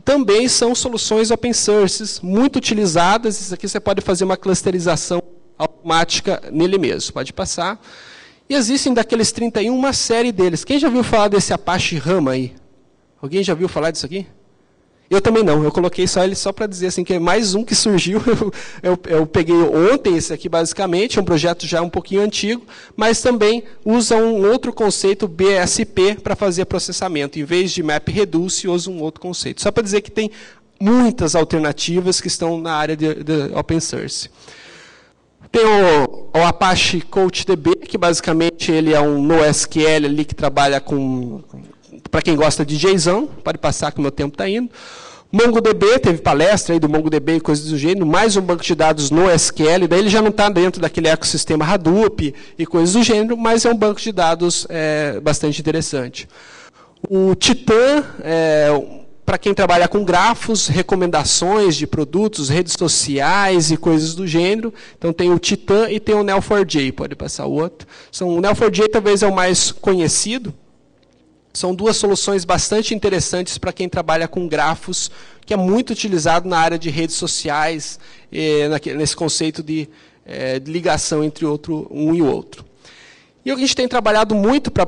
Também são soluções open source, muito utilizadas. Isso aqui você pode fazer uma clusterização automática nele mesmo. Pode passar. E existem daqueles 31, uma série deles. Quem já ouviu falar desse Apache Rama aí? Alguém já ouviu falar disso aqui? Eu também não. Eu coloquei ele só para dizer assim, que é mais um que surgiu. Eu peguei ontem esse aqui, basicamente. É um projeto já um pouquinho antigo, mas também usa um outro conceito, BSP, para fazer processamento. Em vez de MapReduce, usa um outro conceito. Só para dizer que tem muitas alternativas que estão na área de open source. Tem o Apache CoachDB, que basicamente ele é um NoSQL ali que trabalha com... Para quem gosta de JSON, pode passar que o meu tempo está indo. MongoDB, teve palestra aí do MongoDB e coisas do gênero, mais um banco de dados NoSQL, daí ele já não está dentro daquele ecossistema Hadoop e coisas do gênero, mas é um banco de dados bastante interessante. O Titan, para quem trabalha com grafos, recomendações de produtos, redes sociais e coisas do gênero. Então tem o Titan e tem o Neo4j, pode passar o outro. O Neo4j talvez é o mais conhecido. São 2 soluções bastante interessantes para quem trabalha com grafos, que é muito utilizado na área de redes sociais, nesse conceito de ligação entre um e o outro. E a gente tem trabalhado muito para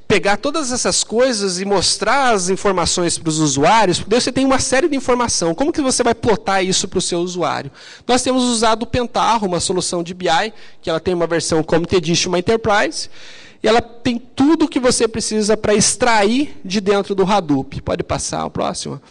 pegar todas essas coisas e mostrar as informações para os usuários, porque você tem uma série de informação. Como que você vai plotar isso para o seu usuário? Nós temos usado o Pentaho, uma solução de BI, que ela tem uma versão Community Edition, uma Enterprise, e ela tem tudo o que você precisa para extrair de dentro do Hadoop. Pode passar o próximo.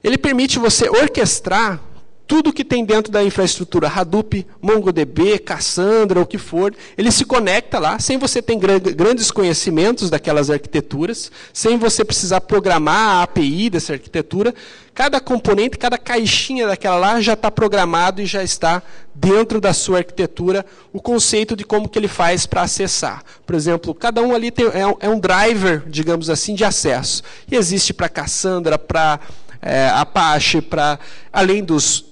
Ele permite você orquestrar tudo que tem dentro da infraestrutura Hadoop, MongoDB, Cassandra, o que for, ele se conecta lá, sem você ter grandes conhecimentos daquelas arquiteturas, sem você precisar programar a API dessa arquitetura. Cada componente, cada caixinha daquela lá já está programado e já está dentro da sua arquitetura o conceito de como que ele faz para acessar. Por exemplo, cada um ali é um driver, digamos assim, de acesso. E existe para Cassandra, para... Apache, além dos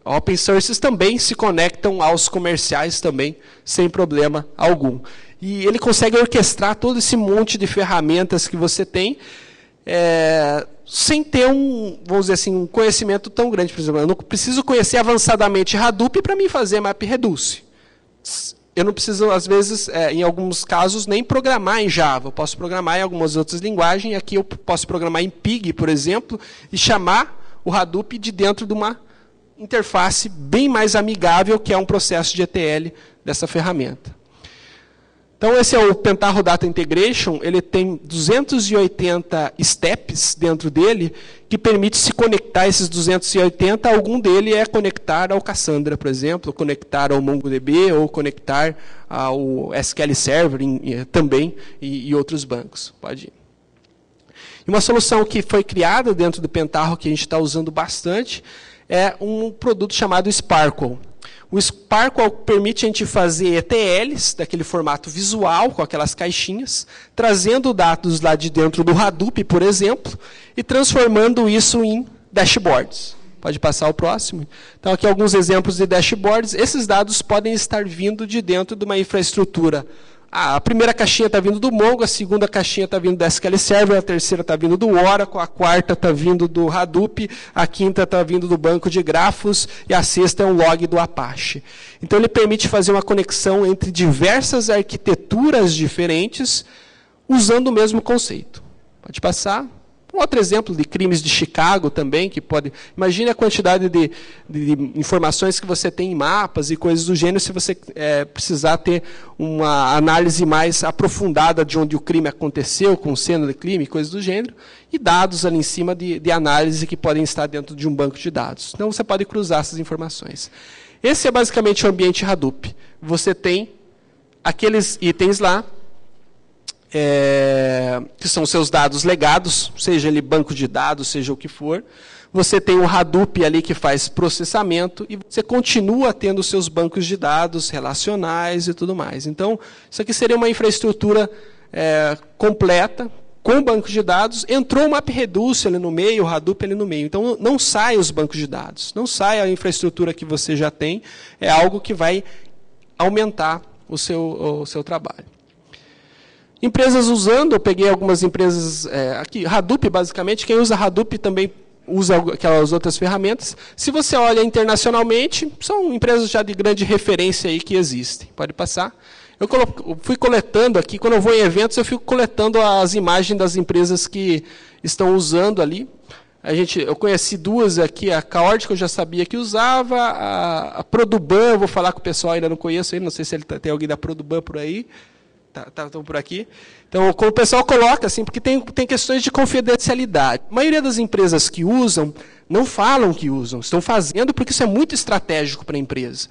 open sources, também se conectam aos comerciais também, sem problema algum. E ele consegue orquestrar todo esse monte de ferramentas que você tem, sem ter vamos dizer assim, um conhecimento tão grande. Por exemplo, eu não preciso conhecer avançadamente Hadoop para mim fazer MapReduce. Eu não preciso, às vezes, em alguns casos, nem programar em Java. Eu posso programar em algumas outras linguagens. Aqui eu posso programar em Pig, por exemplo, e chamar o Hadoop de dentro de uma interface bem mais amigável, que é um processo de ETL dessa ferramenta. Então, esse é o Pentaho Data Integration. Ele tem 280 steps dentro dele, que permite se conectar a esses 280. Algum dele é conectar ao Cassandra, por exemplo, conectar ao MongoDB, ou conectar ao SQL Server também, e outros bancos. Pode ir. E uma solução que foi criada dentro do Pentaho, que a gente está usando bastante, é um produto chamado Sparkle. O Sparkle permite a gente fazer ETLs, daquele formato visual, com aquelas caixinhas, trazendo dados lá de dentro do Hadoop, por exemplo, e transformando isso em dashboards. Pode passar o próximo. Então, aqui alguns exemplos de dashboards. Esses dados podem estar vindo de dentro de uma infraestrutura. A primeira caixinha está vindo do Mongo, a segunda caixinha está vindo do SQL Server, a terceira está vindo do Oracle, a quarta está vindo do Hadoop, a quinta está vindo do banco de grafos e a sexta é um log do Apache. Então, ele permite fazer uma conexão entre diversas arquiteturas diferentes usando o mesmo conceito. Pode passar. Um outro exemplo de crimes de Chicago também, que pode... Imagine a quantidade de informações que você tem em mapas e coisas do gênero, se você precisar ter uma análise mais aprofundada de onde o crime aconteceu, com cena de crime, coisas do gênero, e dados ali em cima de análise que podem estar dentro de um banco de dados. Então, você pode cruzar essas informações. Esse é basicamente o ambiente Hadoop. Você tem aqueles itens lá, que são seus dados legados, seja ele banco de dados, seja o que for. Você tem o Hadoop ali que faz processamento e você continua tendo seus bancos de dados relacionais e tudo mais. Então, isso aqui seria uma infraestrutura completa, com banco de dados. Entrou o MapReduce ali no meio, o Hadoop ali no meio. Então, não sai os bancos de dados, não sai a infraestrutura que você já tem, é algo que vai aumentar o seu trabalho. Empresas usando, eu peguei algumas empresas aqui, Hadoop basicamente, quem usa Hadoop também usa aquelas outras ferramentas. Se você olha internacionalmente, são empresas já de grande referência aí que existem. Pode passar. Eu fui coletando aqui, quando eu vou em eventos, eu fico coletando as imagens das empresas que estão usando ali. Eu conheci duas aqui, a Caord, que eu já sabia que usava, a Produban, eu vou falar com o pessoal, ainda não conheço, não sei se tem alguém da Produban por aí. Estão por aqui. Então, como o pessoal coloca, assim, porque tem questões de confidencialidade. A maioria das empresas que usam, não falam que usam, estão fazendo porque isso é muito estratégico para a empresa.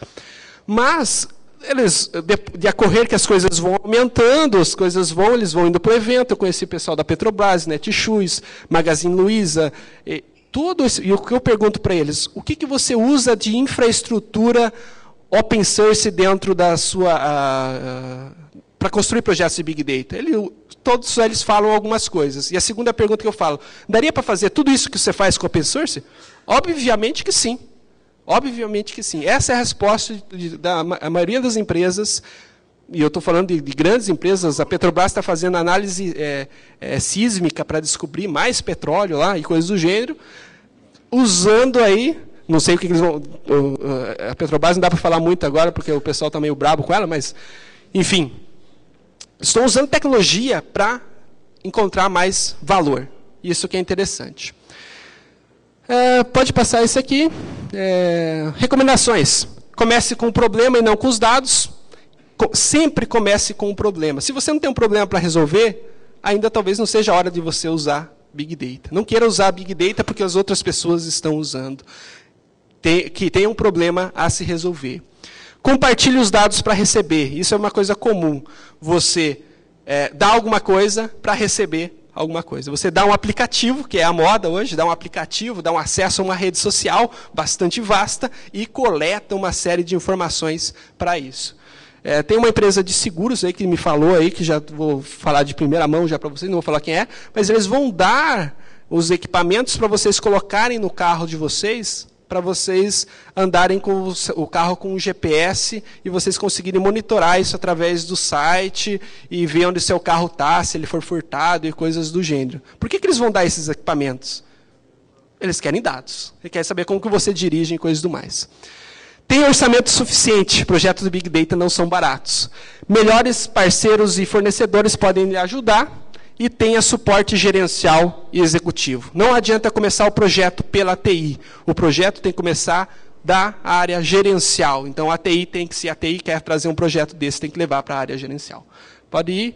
Mas, eles, de acorrer que as coisas vão aumentando, eles vão indo para o evento. Eu conheci o pessoal da Petrobras, Netshoes, Magazine Luiza, tudo isso. E o que eu pergunto para eles, o que você usa de infraestrutura open source dentro da sua... para construir projetos de Big Data? Todos eles falam algumas coisas. E a segunda pergunta que eu falo, daria para fazer tudo isso que você faz com open source? Obviamente que sim. Obviamente que sim. Essa é a resposta da maioria das empresas, e eu estou falando de grandes empresas. A Petrobras está fazendo análise sísmica para descobrir mais petróleo lá e coisas do gênero, usando aí, não sei o que eles vão... A Petrobras não dá para falar muito agora, porque o pessoal está meio brabo com ela, mas, enfim... Estão usando tecnologia para encontrar mais valor. Isso que é interessante. Pode passar isso aqui. Recomendações. Comece com o problema e não com os dados. Sempre comece com o problema. Se você não tem um problema para resolver, ainda talvez não seja a hora de você usar Big Data. Não queira usar Big Data porque as outras pessoas estão usando. Que tem um problema a se resolver. Compartilhe os dados para receber. Isso é uma coisa comum. Você dá alguma coisa para receber alguma coisa. Você dá um aplicativo, que é a moda hoje, dá um aplicativo, dá um acesso a uma rede social bastante vasta e coleta uma série de informações para isso. Tem uma empresa de seguros aí que me falou aí, que já vou falar de primeira mão já para vocês, não vou falar quem é, mas eles vão dar os equipamentos para vocês colocarem no carro de vocês, para vocês andarem com o carro com o GPS e vocês conseguirem monitorar isso através do site e ver onde seu carro está, se ele for furtado e coisas do gênero. Por que eles vão dar esses equipamentos? Eles querem dados. Eles querem saber como que você dirige e coisas do mais. Tem orçamento suficiente. Projetos de Big Data não são baratos. Melhores parceiros e fornecedores podem lhe ajudar. E tenha suporte gerencial e executivo. Não adianta começar o projeto pela TI. O projeto tem que começar da área gerencial. Então, a TI quer trazer um projeto desse, tem que levar para a área gerencial. Pode ir.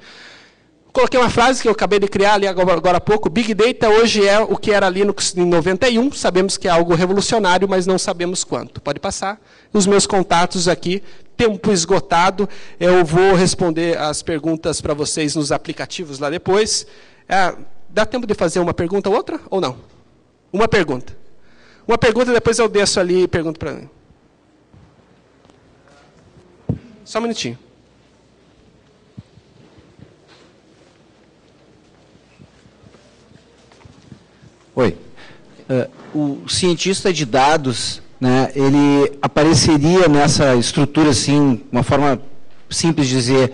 Coloquei uma frase que eu acabei de criar ali agora há pouco. Big Data hoje é o que era ali em 91. Sabemos que é algo revolucionário, mas não sabemos quanto. Pode passar. Os meus contatos aqui. Tempo esgotado, eu vou responder as perguntas para vocês nos aplicativos lá depois. Dá tempo de fazer uma pergunta ou outra? Ou não? Uma pergunta. Uma pergunta, depois eu desço ali e pergunto para mim. Só um minutinho. Oi. O cientista de dados... ele apareceria nessa estrutura, assim, uma forma simples de dizer,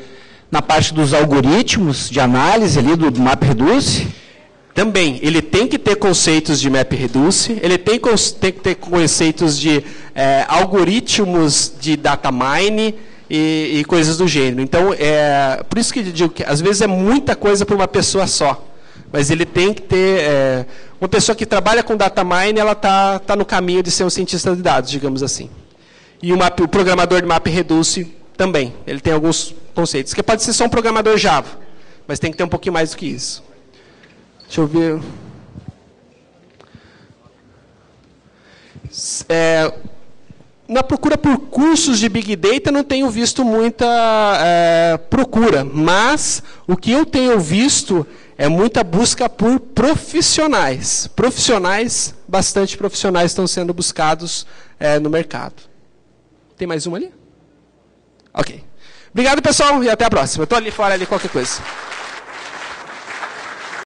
na parte dos algoritmos de análise ali do MapReduce? Também, ele tem que ter conceitos de MapReduce, ele tem que ter conceitos de algoritmos de data mine e coisas do gênero. Então, por isso que eu digo que às vezes é muita coisa para uma pessoa só. Mas ele tem que ter... uma pessoa que trabalha com data mine, ela tá no caminho de ser um cientista de dados, digamos assim. E o programador de MapReduce também. Ele tem alguns conceitos. Que pode ser só um programador Java, mas tem que ter um pouquinho mais do que isso. Deixa eu ver... Na procura por cursos de Big Data, não tenho visto muita procura, mas o que eu tenho visto é muita busca por profissionais. Bastante profissionais estão sendo buscados no mercado. Tem mais uma ali? Ok. Obrigado, pessoal, e até a próxima. Eu estou ali fora, qualquer coisa.